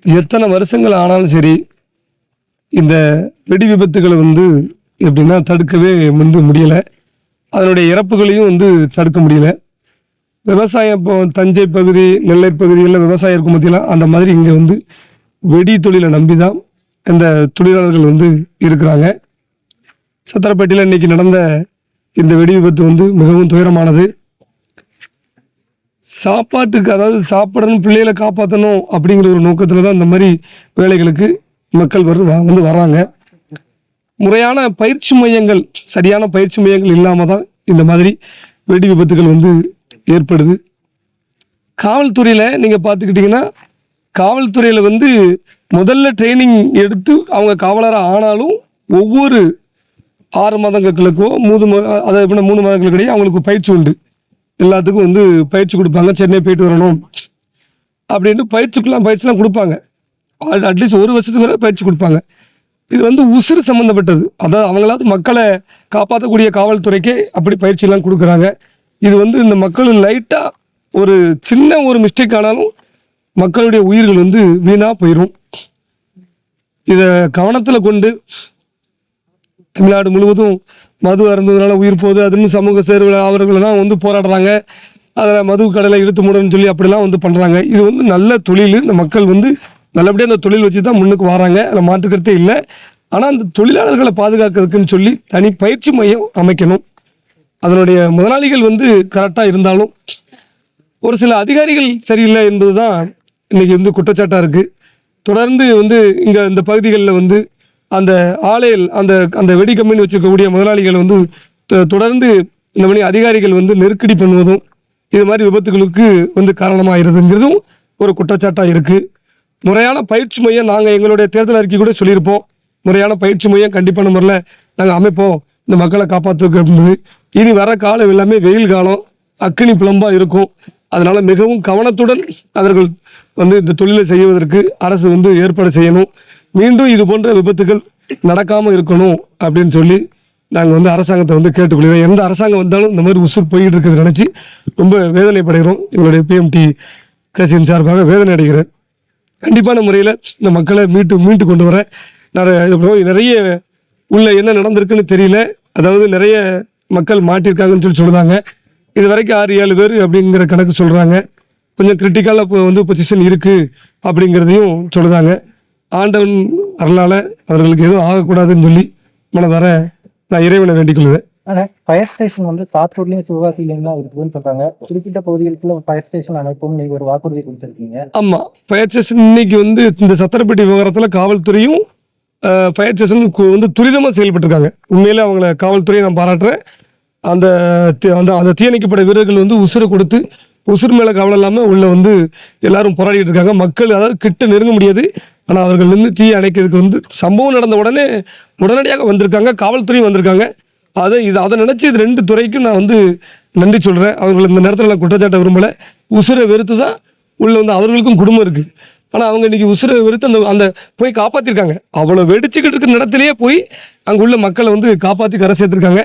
எத்தனை வருஷங்கள் ஆனாலும் சரி இந்த வெடி விபத்துகளை எப்படின்னா தடுக்கவே முடியலை. அதனுடைய இறப்புகளையும் தடுக்க முடியல. விவசாயம் இப்போ தஞ்சை பகுதி, நெல்லை பகுதிகளில் விவசாயம் இருக்கும் மத்தியெல்லாம் அந்த மாதிரி இங்கே வெடி தொழிலை நம்பி தான் இந்த தொழிலாளர்கள் இருக்கிறாங்க. சத்திரப்பேட்டையில் இன்னைக்கு நடந்த இந்த வெடி விபத்து மிகவும் துயரமானது. சாப்பாட்டுக்கு, அதாவது சாப்பிடணும், பிள்ளைகளை காப்பாற்றணும் அப்படிங்கிற ஒரு நோக்கத்தில் தான் இந்த மாதிரி வேலைகளுக்கு மக்கள் வராங்க. முறையான பயிற்சி மையங்கள், சரியான பயிற்சி மையங்கள் இல்லாமல் தான் இந்த மாதிரி வெடி விபத்துகள் ஏற்படுது. காவல்துறையில் நீங்கள் பார்த்துக்கிட்டிங்கன்னா, காவல்துறையில் முதல்ல ட்ரைனிங் எடுத்து அவங்க காவலராக ஆனாலும் ஒவ்வொரு 6 மாதங்களுக்கோ அதை 3 மாதங்களுக்கிடையே அவங்களுக்கு பயிற்சி உண்டு. எல்லாத்துக்கும் பயிற்சி கொடுப்பாங்க. சென்னை போயிட்டு வரணும் அப்படின்ட்டு பயிற்சிலாம் கொடுப்பாங்க. அட்லீஸ்ட் 1 வருஷத்துக்கு வரை பயிற்சி கொடுப்பாங்க. இது உசுறு சம்மந்தப்பட்டது. அதாவது அவங்களாவது மக்களை காப்பாற்றக்கூடிய காவல்துறைக்கே அப்படி பயிற்சியெல்லாம் கொடுக்குறாங்க. இது இந்த மக்கள் லைட்டாக ஒரு சின்ன ஒரு மிஸ்டேக் ஆனாலும் மக்களுடைய உயிர்கள் வீணாக போயிடும். இதை கவனத்தில் கொண்டு தமிழ்நாடு முழுவதும் மது அருந்ததுனால உயிர் போகுது, அதுன்னு சமூக சேர்வு அவர்களெல்லாம் போராடுறாங்க. அதில் மது கடலை இழுத்து மூடணும்னு சொல்லி அப்படிலாம் பண்ணுறாங்க. இது நல்ல தொழில். இந்த மக்கள் நல்லபடியாக அந்த தொழில் வச்சு தான் முன்னுக்கு வராங்க. அதில் மாற்றுக்கிறதே இல்லை. ஆனால் அந்த தொழிலாளர்களை பாதுகாக்கிறதுக்குன்னு சொல்லி தனி பயிற்சி மையம் அமைக்கணும். அதனுடைய முதலாளிகள் கரெக்டாக இருந்தாலும் ஒரு சில அதிகாரிகள் சரியில்லை என்பது தான் இன்றைக்கி குற்றச்சாட்டாக இருக்குது. தொடர்ந்து இங்கே இந்த பகுதிகளில் அந்த ஆலையில் அந்த வெடி கம்பெனி வச்சுருக்கக்கூடிய முதலாளிகள் தொடர்ந்து இந்த மாதிரி அதிகாரிகள் நெருக்கடி பண்ணுவதும் இது மாதிரி விபத்துகளுக்கு காரணமாகிறதுங்கிறதும் ஒரு குற்றச்சாட்டாக இருக்குது. முறையான பயிற்சி மையம் நாங்கள் எங்களுடைய தேர்தல் அறிக்கை கூட சொல்லியிருப்போம். முறையான பயிற்சி மையம் கண்டிப்பான முறையில் நாங்கள் அமைப்போம் இந்த மக்களை காப்பாற்றுக்கு அப்படின்றது. இனி வர காலம் எல்லாமே வெயில் காலம், அக்கினி புலம்பாக இருக்கும். அதனால் மிகவும் கவனத்துடன் அவர்கள் இந்த தொழிலை செய்வதற்கு அரசு ஏற்பாடு செய்யணும். மீண்டும் இது போன்ற விபத்துகள் நடக்காமல் இருக்கணும் அப்படின்னு சொல்லி நாங்கள் அரசாங்கத்தை கேட்டுக்கொள்கிறோம். எந்த அரசாங்கம் வந்தாலும் இந்த மாதிரி உசுர் போய்கிட்டு இருக்கிறது நினச்சி ரொம்ப வேதனைப்படுகிறோம். எங்களுடைய பிஎம்டி கட்சியின் சார்பாக வேதனை அடைகிறேன். கண்டிப்பான முறையில் இந்த மக்களை மீட்டு கொண்டு வர நிறைய உள்ள என்ன நடந்திருக்குன்னு தெரியல. அதாவது நிறைய மக்கள் மாட்டிருக்காங்கன்னு சொல்லுறாங்க. இது வரைக்கும் 6-7 பேர் அப்படிங்கிற கணக்கு சொல்கிறாங்க. கொஞ்சம் கிரிட்டிக்கலாக பொசிஷன் இருக்குது அப்படிங்கிறதையும் சொல்லுதாங்க. ஆண்டவன் அருளால் அவர்களுக்கு எதுவும் ஆகக்கூடாதுன்னு சொல்லி மனதார நான் இறைவனை வேண்டிக் கொள்வேன். ஆனால் ஃபயர் ஸ்டேஷன் சாத்தூர்லேயும் சிவகாசிலையும் இருக்குதுன்னு சொல்கிறாங்க. குறிப்பிட்ட பகுதிகளுக்குள்ள ஃபயர் ஸ்டேஷன் அமைப்போம் நீங்கள் ஒரு வாக்குறுதி கொடுத்துருக்கீங்க. ஆமாம், ஃபயர் ஸ்டேஷன் இன்னைக்கு இந்த சத்திரப்பேட்டை விவகாரத்தில் காவல்துறையும் ஃபயர் ஸ்டேஷன் துரிதமாக செயல்பட்டுருக்காங்க. உண்மையிலே அவங்கள காவல்துறையை நான் பாராட்டுறேன். அந்த அந்த தீயணைக்கப்பட்ட வீரர்கள் உசுரை கொடுத்து உசுறு மேலே கவலை இல்லாமல் உள்ள எல்லாரும் போராடிட்டு இருக்காங்க. மக்கள் அதாவது கிட்ட நெருங்க முடியாது. ஆனால் அவர்கள் தீயை அணைக்கிறதுக்கு சம்பவம் நடந்த உடனடியாக வந்திருக்காங்க. காவல்துறையும் வந்திருக்காங்க. அதை நினச்சி இது 2 துறைக்கும் நான் நன்றி சொல்கிறேன். அவர்கள் இந்த நேரத்தில் நான் குற்றச்சாட்ட விரும்பலை. உசுரை வெறுத்து தான் உள்ள அவர்களுக்கும் குடும்பம் இருக்குது. ஆனால் அவங்க இன்றைக்கி உசுரை வெறுத்து அந்த போய் காப்பாற்றிருக்காங்க. அவ்வளோ வெடிச்சுக்கிட்டு இருக்கிற இடத்துலையே போய் அங்கே உள்ள மக்களை காப்பாற்றி கரை சேர்த்துருக்காங்க.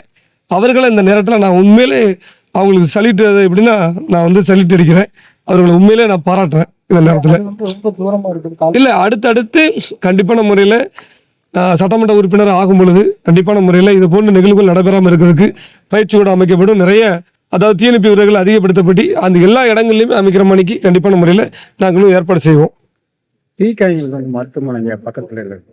அவர்களை இந்த நேரத்தில் நான் உண்மையிலே அவங்களுக்கு சல்யூட் எப்படின்னா நான் சல்யூட் அடிக்கிறேன். அவர்களை உண்மையிலே நான் பாராட்டுறேன். இந்த நேரத்தில் இல்லை, அடுத்தடுத்து கண்டிப்பான முறையில் சட்டமன்ற உறுப்பினர் ஆகும் பொழுது கண்டிப்பான முறையில் இது போன்ற நிகழ்வுகள் நடைபெறாமல் இருக்கிறதுக்கு பயிற்சி கூட அமைக்கப்படும். நிறைய அதாவது தீயணைப்பு வீரர்கள் அதிகப்படுத்தப்பட்டு அந்த எல்லா இடங்கள்லையுமே அமைக்கிற மணிக்கு கண்டிப்பான முறையில் நாங்களும் ஏற்பாடு செய்வோம்.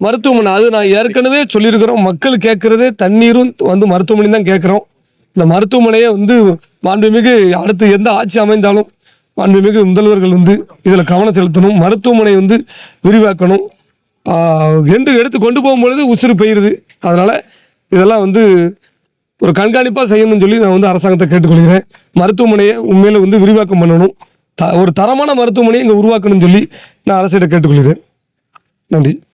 மருத்துவமனை அது நான் ஏற்கனவே சொல்லியிருக்கிறோம். மக்கள் கேட்கறதே தண்ணீரும் மருத்துவமனை தான் கேட்குறோம். இந்த மருத்துவமனையை மாண்புமிகு அடுத்து எந்த ஆட்சி அமைந்தாலும் மாண்புமிகு முதல்வர்கள் இதில் கவனம் செலுத்தணும். மருத்துவமனை விரிவாக்கணும். எடுத்து கொண்டு போகும்பொழுது உசுறு பெய்யுது. அதனால் இதெல்லாம் ஒரு கண்காணிப்பாக செய்யணும்னு சொல்லி நான் அரசாங்கத்தை கேட்டுக்கொள்கிறேன். மருத்துவமனையை உண்மையில விரிவாக்கம் பண்ணணும். ஒரு தரமான மருத்துவமனையை இங்கே உருவாக்கணும்னு சொல்லி நான் அரசிடம் கேட்டுக்கொள்கிறேன். நன்றி.